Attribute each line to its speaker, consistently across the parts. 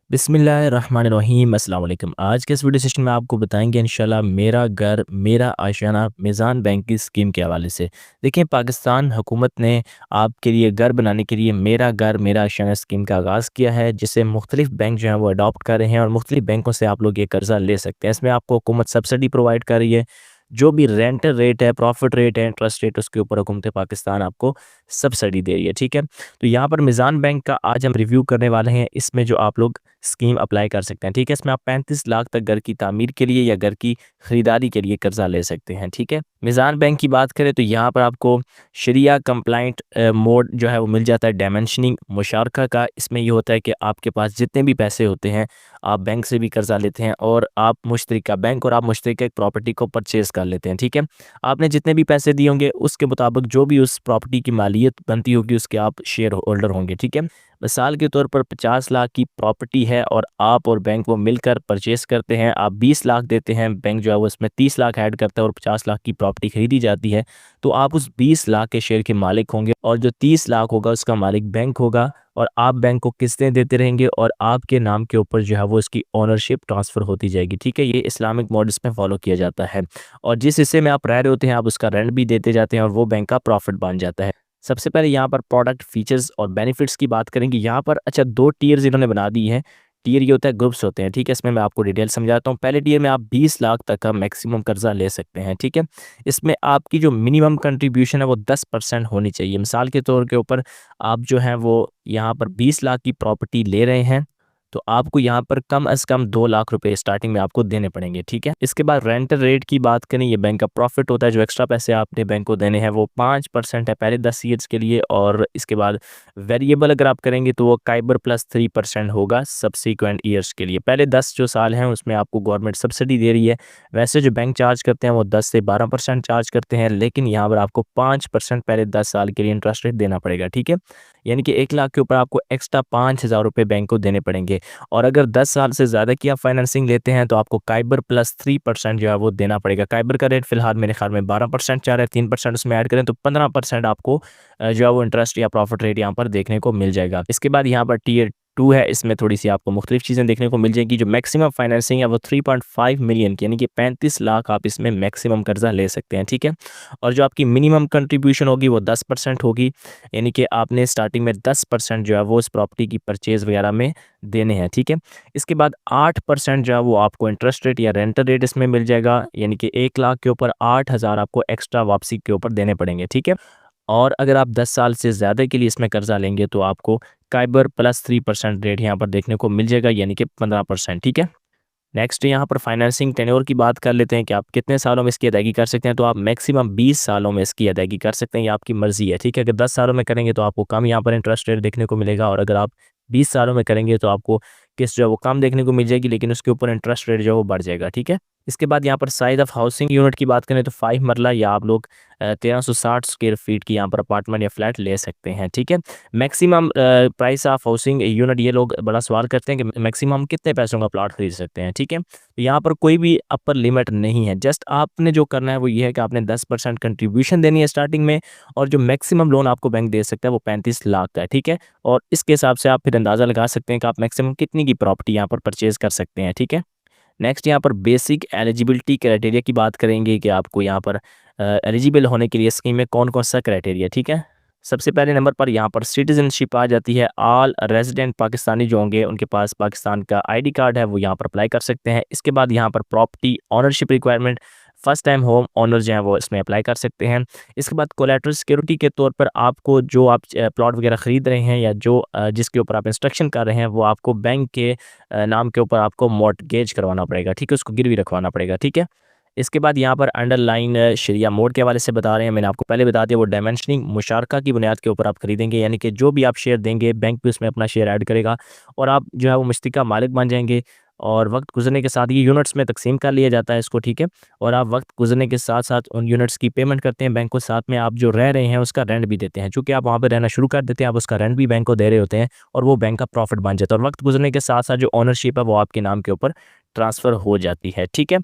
Speaker 1: बिस्मिल्लाहिर्रहमानिर्रहीम अस्सलाम वालेकुम। आज के इस वीडियो सेशन में आपको बताएंगे इंशाल्लाह मेरा घर मेरा आशियाना मीज़ान बैंक की स्कीम के हवाले से। देखिए, पाकिस्तान हुकूमत ने आपके लिए घर बनाने के लिए मेरा घर मेरा आशियाना स्कीम का आगाज़ किया है, जिसे मुख्तलिफ बैंक जो हैं वो अडॉप्ट कर रहे हैं और मुख्तलिफ बैंकों से आप लोग ये कर्ज़ा ले सकते हैं। इसमें आपको हुकूमत सब्सिडी प्रोवाइड कर रही है। जो भी रेंटल रेट है, प्रॉफिट रेट है, इंटरेस्ट रेट, उसके ऊपर हुकूमत पाकिस्तान आपको सब्सिडी दे रही है। ठीक है, तो यहाँ पर मीज़ान बैंक का आज हम रिव्यू करने वाले हैं। इसमें जो आप लोग स्कीम अप्लाई कर सकते हैं। ठीक है, इसमें आप 35 लाख तक घर की तामीर के लिए या घर की खरीदारी के लिए कर्जा ले सकते हैं। ठीक है, मीज़ान बैंक की बात करें तो यहाँ पर आपको शरिया कंप्लाइंट मोड जो है वो मिल जाता है, डायमेंशनिंग मुशारका का। इसमें ये होता है कि आपके पास जितने भी पैसे होते हैं आप बैंक से भी कर्जा लेते हैं और आप मुश्तरिका बैंक और आप मुश्तरिका एक प्रॉपर्टी को परचेज़ कर लेते हैं। ठीक है, आपने जितने भी पैसे दिए होंगे उसके मुताबिक जो भी उस प्रॉपर्टी की मालियत बनती होगी उसके आप शेयर होल्डर होंगे। ठीक है, मिसाल के तौर पर 50 लाख की प्रॉपर्टी है और आप और बैंक वो मिलकर परचेस करते हैं। आप 20 लाख देते हैं, बैंक जो है वो इसमें 30 लाख ऐड करता है और 50 लाख की प्रॉपर्टी खरीदी जाती है। तो आप उस 20 लाख के शेयर के मालिक होंगे और जो 30 लाख होगा उसका मालिक बैंक होगा और आप बैंक को किस्तें देते रहेंगे और आपके नाम के ऊपर जो है वो इसकी ओनरशिप ट्रांसफ़र होती जाएगी। ठीक है, ये इस्लामिक मॉडल्स में फॉलो किया जाता है और जिस हिस्से में आप रह रहे होते हैं आप उसका रेंट भी देते जाते हैं और वो बैंक का प्रॉफिट बन जाता है। सबसे पहले यहाँ पर प्रोडक्ट फीचर्स और बेनिफिट्स की बात करेंगे। यहाँ पर अच्छा 2 टियर्स इन्होंने बना दी है। टियर ये होता है, ग्रुप्स होते हैं। ठीक है, इसमें मैं आपको डिटेल समझाता हूँ। पहले टियर में आप 20 लाख तक का मैक्सिमम कर्जा ले सकते हैं। ठीक है, इसमें आपकी जो मिनिमम कंट्रीब्यूशन है वो 10% होनी चाहिए। मिसाल के तौर के ऊपर आप जो हैं वो यहाँ पर 20 लाख की प्रॉपर्टी ले रहे हैं तो आपको यहाँ पर कम से कम 2 लाख रुपए स्टार्टिंग में आपको देने पड़ेंगे। ठीक है, इसके बाद रेंटल रेट की बात करें, ये बैंक का प्रॉफिट होता है। जो एक्स्ट्रा पैसे आपने बैंक को देने हैं वो 5% है पहले 10 ईयर्स के लिए और इसके बाद वेरिएबल अगर आप करेंगे तो वो काइबर प्लस 3% होगा सब्सिक्वेंट ईयर्स के लिए। पहले 10 जो साल हैं उसमें आपको गवर्नमेंट सब्सिडी दे रही है। वैसे जो बैंक चार्ज करते हैं वो 10 से 12% चार्ज करते हैं, लेकिन यहाँ पर आपको 5% पहले 10 साल के लिए इंटरेस्ट रेट देना पड़ेगा। ठीक है, यानी कि 1 लाख के ऊपर आपको एक्स्ट्रा 5,000 रुपये बैंक को देने पड़ेंगे और अगर 10 साल से ज़्यादा की आप फाइनेंसिंग लेते हैं तो आपको काइबर प्लस 3% जो है वो देना पड़ेगा। काइबर का रेट फिलहाल मेरे ख्याल में 12% चल रहा है, 3% उसमें ऐड करें तो 15% आपको जो है वो इंटरेस्ट या प्रॉफिट रेट यहाँ पर देखने को मिल जाएगा। इसके बाद यहाँ पर टियर 2 है, इसमें थोड़ी-सी आपको मुख्तलिफ चीज़ें देखने को मिल जाएगी। जो मैक्सिमम फाइनेंसिंग है वो 3.5 मिलियन की, यानी कि 35 लाख आप इसमें मैक्सिमम कर्जा ले सकते हैं। ठीक है, और जो आपकी मिनिमम कंट्रीब्यूशन होगी वो 10% होगी, यानी कि आपने स्टार्टिंग में 10% जो है वो उस प्रॉपर्टी की परचेज़ वगैरह में देने हैं। ठीक है, इसके बाद 8% जो है वो आपको इंटरेस्ट रेट या रेंटल रेट इसमें मिल जाएगा, यानी कि 1 लाख के ऊपर 8,000 आपको एक्स्ट्रा वापसी के ऊपर देने पड़ेंगे। ठीक है, और अगर आप 10 साल से ज़्यादा के लिए इसमें कर्जा लेंगे तो आपको काइबर प्लस 3% रेट यहाँ पर देखने को मिल जाएगा, यानी कि 15%। ठीक है, नेक्स्ट यहाँ पर फाइनेंसिंग टेन्योर की बात कर लेते हैं कि आप कितने सालों में इसकी अदायगी कर सकते हैं। तो आप मैक्सिमम 20 सालों में इसकी अदायगी कर सकते हैं, ये आपकी मर्ज़ी है। ठीक है, अगर 10 सालों में करेंगे तो आपको कम यहाँ पर इंटरेस्ट रेट देखने को मिलेगा और अगर आप 20 सालों में करेंगे तो आपको किस्त जो है वो कम देखने को मिल जाएगी, लेकिन उसके ऊपर इंटरेस्ट रेट जो है वो बढ़ जाएगा। ठीक है, इसके बाद यहाँ पर साइज़ ऑफ हाउसिंग यूनिट की बात करें तो 5 मरला या आप लोग 1360 स्क्वायर फीट की यहाँ पर अपार्टमेंट या फ्लैट ले सकते हैं। ठीक है, maximum price of housing unit, ये लोग बड़ा सवाल करते हैं कि मैक्सिमम कितने पैसों का प्लॉट खरीद सकते हैं। ठीक है, तो यहाँ पर कोई भी अपर लिमिट नहीं है। जस्ट आपने जो करना है वो ये है कि आपने 10% कंट्रीब्यूशन देनी है स्टार्टिंग में और जो मैक्सिमम लोन आपको बैंक दे सकता है वो 35 लाख का है। ठीक है, और इसके हिसाब से आप फिर अंदाज़ा लगा सकते हैं कि आप मैक्सिमम कितनी की प्रॉपर्टी यहाँ पर परचेज़ कर सकते हैं। ठीक है, नेक्स्ट यहाँ पर बेसिक एलिजिबिलिटी क्राइटेरिया की बात करेंगे कि आपको यहाँ पर एलिजिबल होने के लिए स्कीम में कौन कौन सा क्राइटेरिया। ठीक है, सबसे पहले नंबर पर यहाँ पर सिटीजनशिप आ जाती है। ऑल रेजिडेंट पाकिस्तानी जो होंगे उनके पास पाकिस्तान का आईडी कार्ड है वो यहाँ पर अप्लाई कर सकते हैं। इसके बाद यहाँ पर property ownership requirement, first time home owner जो हैं वो इसमें अप्लाई कर सकते हैं। इसके बाद कोलैटरल सिक्योरिटी के तौर पर आपको जो आप प्लॉट वगैरह ख़रीद रहे हैं या जो जिसके ऊपर आप इंस्ट्रक्शन कर रहे हैं वो आपको बैंक के नाम के ऊपर आपको मॉर्टगेज करवाना पड़ेगा। ठीक है, उसको गिरवी रखवाना पड़ेगा। ठीक है, इसके बाद यहाँ पर अंडरलाइन शरिया मोड के हवाले से बता रहे हैं। मैंने आपको पहले बता दिया, वो डायमेंशनिंग मुशारका की बुनियाद के ऊपर आप खरीदेंगे, यानी कि जो भी आप शेयर देंगे बैंक भी उसमें अपना शेयर ऐड करेगा और आप जो है वो मुश्तरिका मालिक बन जाएंगे और वक्त गुजरने के साथ ये यूनिट्स में तकसीम कर लिया जाता है इसको। ठीक है, और आप वक्त गुजरने के साथ साथ उन यूनिट्स की पेमेंट करते हैं बैंक को, साथ में आप जो रह रहे हैं उसका रेंट भी देते हैं। चूँकि आप वहाँ पर रहना शुरू कर देते हैं, आप उसका रेंट भी बैंक को दे रहे होते हैं और वो बैंक का प्रॉफिट बन जाता है और वक्त गुजरने के साथ साथ जो ओनरशिप है वो आपके नाम के ऊपर ट्रांसफ़र हो जाती है। ठीक है,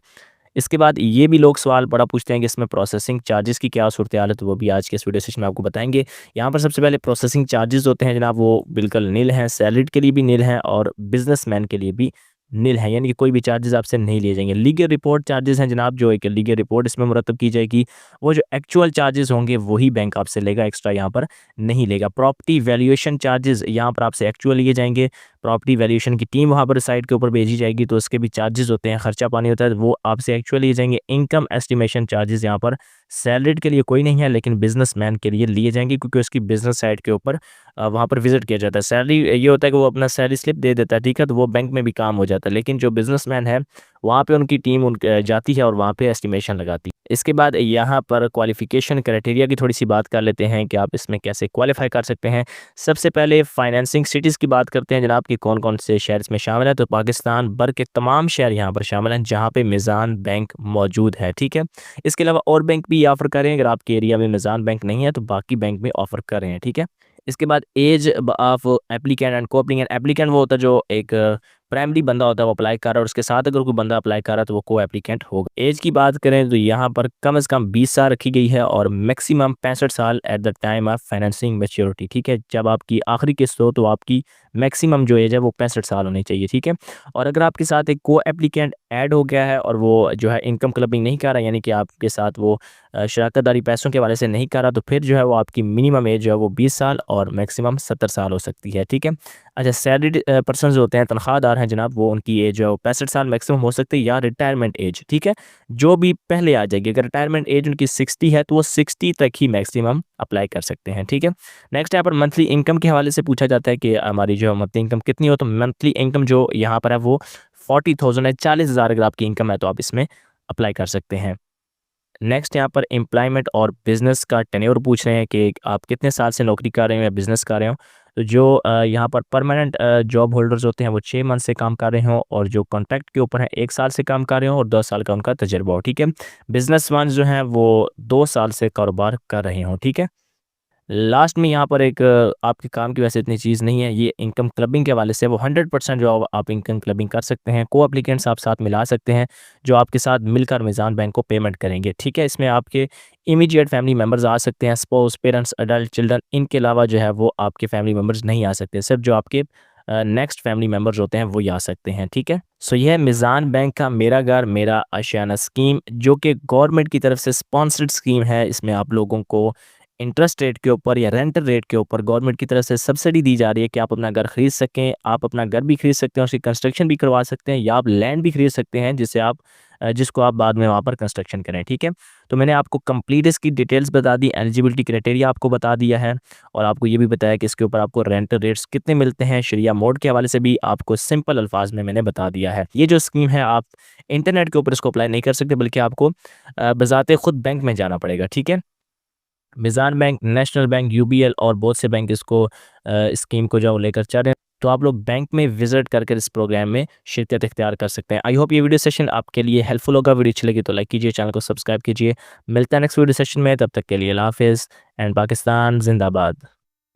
Speaker 1: इसके बाद ये भी लोग सवाल बड़ा पूछते हैं कि इसमें प्रोसेसिंग चार्जेस की क्या सूरत हाल है, तो वो भी आज के इस वीडियो सेशन में आपको बताएंगे। यहाँ पर सबसे पहले प्रोसेसिंग चार्जेस होते हैं जनाब, वो बिल्कुल नील हैं, सैलरीड के लिए भी नील हैं और बिजनेसमैन के लिए भी नील है, यानी कि कोई भी चार्जेस आपसे नहीं लिए जाएंगे। लीगल रिपोर्ट चार्जेस हैं जनाब, जो एक लीगल रिपोर्ट इसमें मुरतब की जाएगी, वो जो एक्चुअल चार्जेस होंगे वही बैंक आपसे लेगा, एक्स्ट्रा यहाँ पर नहीं लेगा। प्रॉपर्टी वैल्यूएशन चार्जेस यहाँ पर आपसे एक्चुअल लिए जाएंगे, प्रॉपर्टी वैल्यूएशन की टीम वहाँ पर साइट के ऊपर भेजी जाएगी, तो उसके भी चार्जेस होते हैं, खर्चा पानी होता है, वो आपसे एक्चुअल लिए जाएंगे। इनकम एस्टिमेशन चार्जेस यहाँ पर सैलरीड के लिए कोई नहीं है, लेकिन बिजनेसमैन के लिए लिए जाएंगे, क्योंकि उसकी बिजनेस साइट के ऊपर वहाँ पर विजिट किया जाता है। सैलरी ये होता है कि वो अपना सैलरी स्लिप दे देता है, ठीक है, तो वो बैंक में भी काम हो जाता है, लेकिन जो बिजनेसमैन है वहाँ पे उनकी टीम जाती है और वहाँ पे एस्टिमेशन लगाती है। इसके बाद यहाँ पर क्वालिफिकेशन क्राइटेरिया की थोड़ी सी बात कर लेते हैं कि आप इसमें कैसे क्वालिफाई कर सकते हैं। सबसे पहले फाइनेंसिंग सिटीज़ की बात करते हैं जनाब कि कौन कौन से शहर इसमें शामिल है, तो पाकिस्तान भर के तमाम शहर यहाँ पर शामिल हैं जहाँ पे मिज़ान बैंक मौजूद है, ठीक है। इसके अलावा और बैंक भी ऑफ़र कर रहे हैं, अगर आपके एरिया में मिज़ान बैंक नहीं है तो बाकी बैंक भी ऑफ़र कर रहे हैं, ठीक है। इसके बाद एज ऑफ एप्लीकेंट एंड को एप्लीकेंट, एप्लीकेंट वो होता है जो एक प्राइमरी बंदा होता है वो अप्लाई कर रहा है, और उसके साथ अगर कोई बंदा अप्लाई कर रहा है तो वो को एप्लीकेंट होगा। एज की बात करें तो यहाँ पर कम से कम 20 साल रखी गई है और मैक्सिमम 65 साल at the time of financing maturity, ठीक है। जब आपकी आखिरी किस्त हो तो आपकी मैक्सिमम जो एज है वो 65 साल होनी चाहिए, ठीक है। और अगर आपके साथ एक को एप्लीकेंट ऐड हो गया है और वो जो है इनकम क्लबिंग नहीं कर रहा, यानी कि आपके साथ वो शराकत दारी पैसों के हवाले से नहीं कर रहा, तो फिर जो है वो आपकी मिनिमम एज जो है वो 20 साल और मैक्सिमम 70 साल हो सकती है, ठीक है। अच्छा, सैलरीड पर्सन जो होते हैं, तनख्वाहदार हैं जनाब, वो उनकी एज जो है वो 65 साल मैक्सिमम हो सकती है, या रिटायरमेंट एज, ठीक है, जो भी पहले आ जाएगी। अगर रिटायरमेंट एज उनकी 60 है तो वो 60 तक ही मैक्सिमम अप्लाई कर सकते हैं, ठीक है। नेक्स्ट यहाँ पर मंथली इनकम के हवाले से पूछा जाता है कि हमारी जो मंथली इनकम कितनी हो, तो मंथली इनकम जो यहाँ पर है वो 40,000 है, 40,000 अगर आपकी इनकम है तो आप इसमें अप्लाई कर सकते हैं। नेक्स्ट यहाँ पर एम्प्लॉयमेंट और बिज़नेस का टेन्योर पूछ रहे हैं कि आप कितने साल से नौकरी कर रहे हो या बिज़नेस कर रहे हो। तो जो यहाँ पर परमानेंट जॉब होल्डर्स होते हैं वो 6 मंथ से काम कर रहे हो, और जो कॉन्ट्रैक्ट के ऊपर है 1 साल से काम कर रहे हो और 2 साल का उनका तजर्बा हो, ठीक है। बिज़नेस वन जो हैं वो 2 साल से कारोबार कर रहे हो, ठीक है। लास्ट में यहाँ पर एक आपके काम की वैसे इतनी चीज़ नहीं है, ये इनकम क्लबिंग के हवाले से वो 100% जो आप इनकम क्लबिंग कर सकते हैं। को एप्लीकेंट्स आप साथ मिला सकते हैं जो आपके साथ मिलकर मिज़ान बैंक को पेमेंट करेंगे, ठीक है। इसमें आपके इमीडिएट फैमिली मेम्बर्स आ सकते हैं, स्पाउस, पेरेंट्स, एडल्ट, चिल्ड्रन, इनके अलावा जो है वो आपके फैमिली मेम्बर्स नहीं आ सकते, सिर्फ जो आपके नेक्स्ट फैमिली मेम्बर्स होते हैं वो ही आ सकते हैं, ठीक है। सो यह है मिज़ान बैंक का मेरा घर मेरा आशियाना स्कीम, जो कि गवर्नमेंट की तरफ से स्पॉन्सर्ड स्कीम है। इसमें आप लोगों को इंटरेस्ट रेट के ऊपर या रेंटल रेट के ऊपर गवर्नमेंट की तरफ से सब्सिडी दी जा रही है कि आप अपना घर खरीद सकें। आप अपना घर भी खरीद सकते हैं, उसकी कंस्ट्रक्शन भी करवा सकते हैं, या आप लैंड भी खरीद सकते हैं जिससे आप जिसको आप बाद में वहाँ पर कंस्ट्रक्शन करें, ठीक है। तो मैंने आपको कंप्लीट इसकी डिटेल्स बता दी, एलिजिबिलिटी क्राइटेरिया आपको बता दिया है, और आपको ये भी बताया कि इसके ऊपर आपको रेंटल रेट्स कितने मिलते हैं। शरिया मोड के हवाले से भी आपको सिंपल अल्फाज में मैंने बता दिया है। ये जो स्कीम है आप इंटरनेट के ऊपर इसको अप्लाई नहीं कर सकते, बल्कि आपको बज़ाते खुद बैंक में जाना पड़ेगा, ठीक है। Meezan bank, national bank, UBL और बहुत से बैंक इसको स्कीम को जो लेकर चल रहे हैं, तो आप लोग बैंक में विजिट करके इस प्रोग्राम में शिरकत इख्तियार कर सकते हैं। आई होप ये वीडियो सेशन आपके लिए हेल्पफुल होगा। वीडियो अच्छी लगी तो लाइक कीजिए, चैनल को सब्सक्राइब कीजिए। मिलता है नेक्स्ट वीडियो सेशन में, तब तक के लिए अल्लाह हाफ़िज़ एंड पाकिस्तान जिंदाबाद।